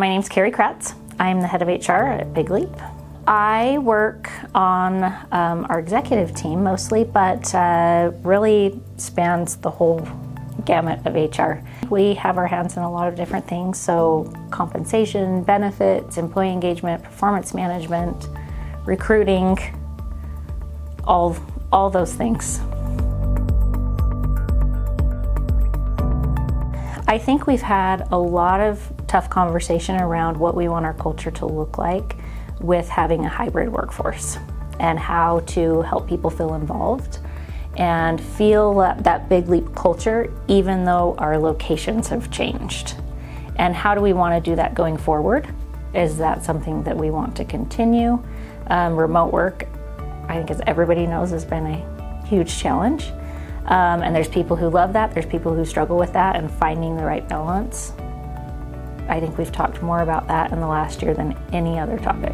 My name's Carrie Kratz. I'm the head of HR at Bigleap. I work on our executive team mostly, but really spans the whole gamut of HR. We have our hands in a lot of different things, so compensation, benefits, employee engagement, performance management, recruiting, all those things. I think we've had a lot of tough conversation around what we want our culture to look like with having a hybrid workforce and how to help people feel involved and feel that Bigleap culture even though our locations have changed. And how do we want to do that going forward? Is that something that we want to continue? Remote work, I think as everybody knows, has been a huge challenge. And there's people who love that, there's people who struggle with that, and finding the right balance. I think we've talked more about that in the last year than any other topic.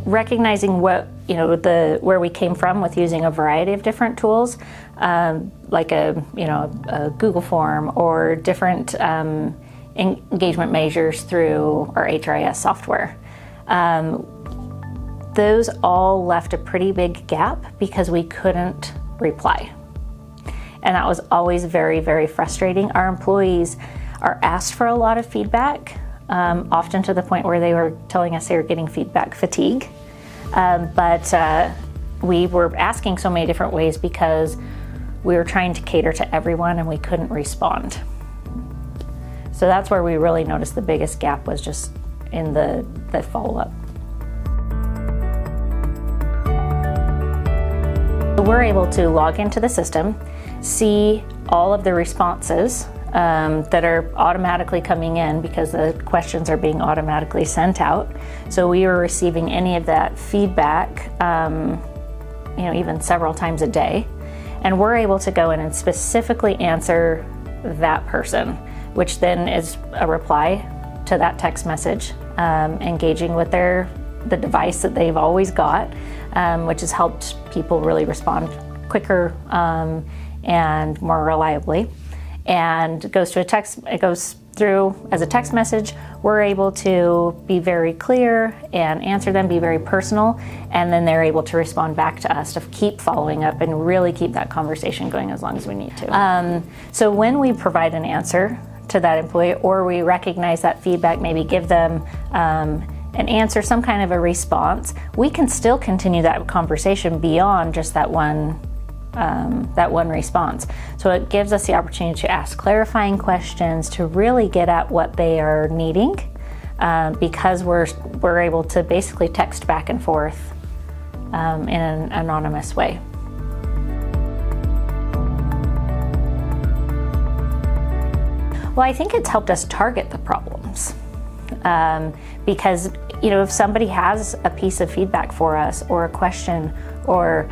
Recognizing what, where we came from with using a variety of different tools, like a Google form or different engagement measures through our HRIS software. Those all left a pretty big gap because we couldn't reply. And that was always very, very frustrating. Our employees are asked for a lot of feedback, often to the point where they were telling us they were getting feedback fatigue. But we were asking so many different ways because we were trying to cater to everyone and we couldn't respond. So that's where we really noticed the biggest gap was just in the follow-up. We're able to log into the system, see all of the responses that are automatically coming in because the questions are being automatically sent out. So we are receiving any of that feedback, even several times a day. And we're able to go in and specifically answer that person, which then is a reply to that text message, engaging with the device that they've always got, which has helped people really respond quicker and more reliably. And it goes through as a text message. We're able to be very clear and answer them, be very personal, and then they're able to respond back to us to keep following up and really keep that conversation going as long as we need to. So when we provide an answer to that employee, or we recognize that feedback, maybe give them an answer, some kind of a response, we can still continue that conversation beyond just that one response. So it gives us the opportunity to ask clarifying questions to really get at what they are needing, because we're able to basically text back and forth in an anonymous way. Well, I think it's helped us target the problems. Because if somebody has a piece of feedback for us or a question or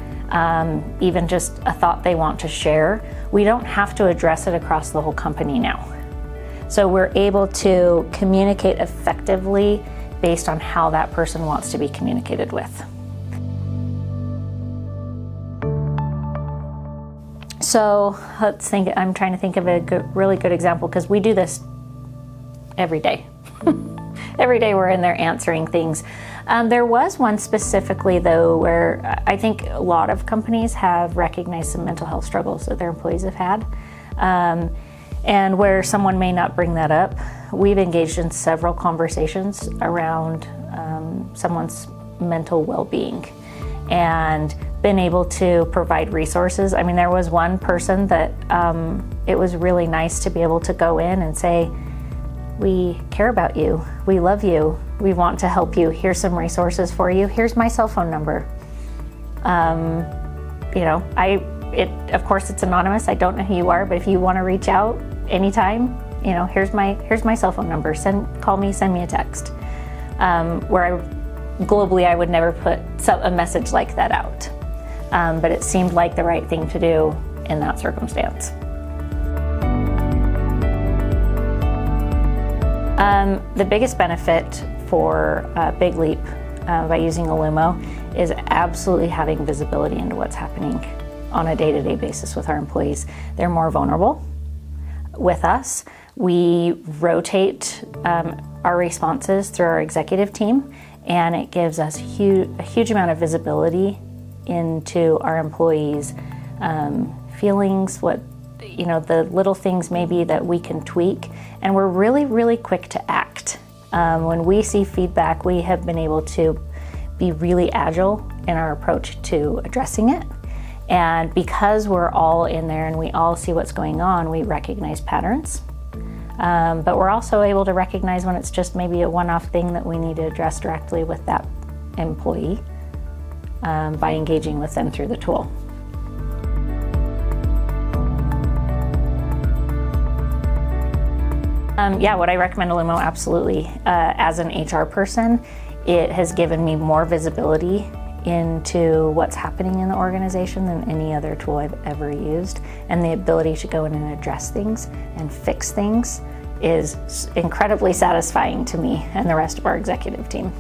even just a thought they want to share, we don't have to address it across the whole company now. So we're able to communicate effectively based on how that person wants to be communicated with. So let's think, I'm trying to think of a really good example because we do this every day. Every day we're in there answering things. There was one specifically though where I think a lot of companies have recognized some mental health struggles that their employees have had. And where someone may not bring that up, we've engaged in several conversations around someone's mental well-being and been able to provide resources. I mean, there was one person that it was really nice to be able to go in and say, we care about you, we love you, we want to help you, here's some resources for you, here's my cell phone number. Of course it's anonymous, I don't know who you are, but if you want to reach out anytime, here's my cell phone number, call me, send me a text. Globally I would never put a message like that out, but it seemed like the right thing to do in that circumstance. The biggest benefit for Bigleap by using Olumo is absolutely having visibility into what's happening on a day-to-day basis with our employees. They're more vulnerable. with us. We rotate our responses through our executive team, and it gives us a huge amount of visibility into our employees' feelings, the little things maybe that we can tweak, and we're really quick to act. When we see feedback, we have been able to be really agile in our approach to addressing it. And because we're all in there and we all see what's going on, we recognize patterns. But we're also able to recognize when it's just maybe a one-off thing that we need to address directly with that employee by engaging with them through the tool. Would I recommend Olumo? Absolutely. As an HR person, it has given me more visibility into what's happening in the organization than any other tool I've ever used. And the ability to go in and address things and fix things is incredibly satisfying to me and the rest of our executive team.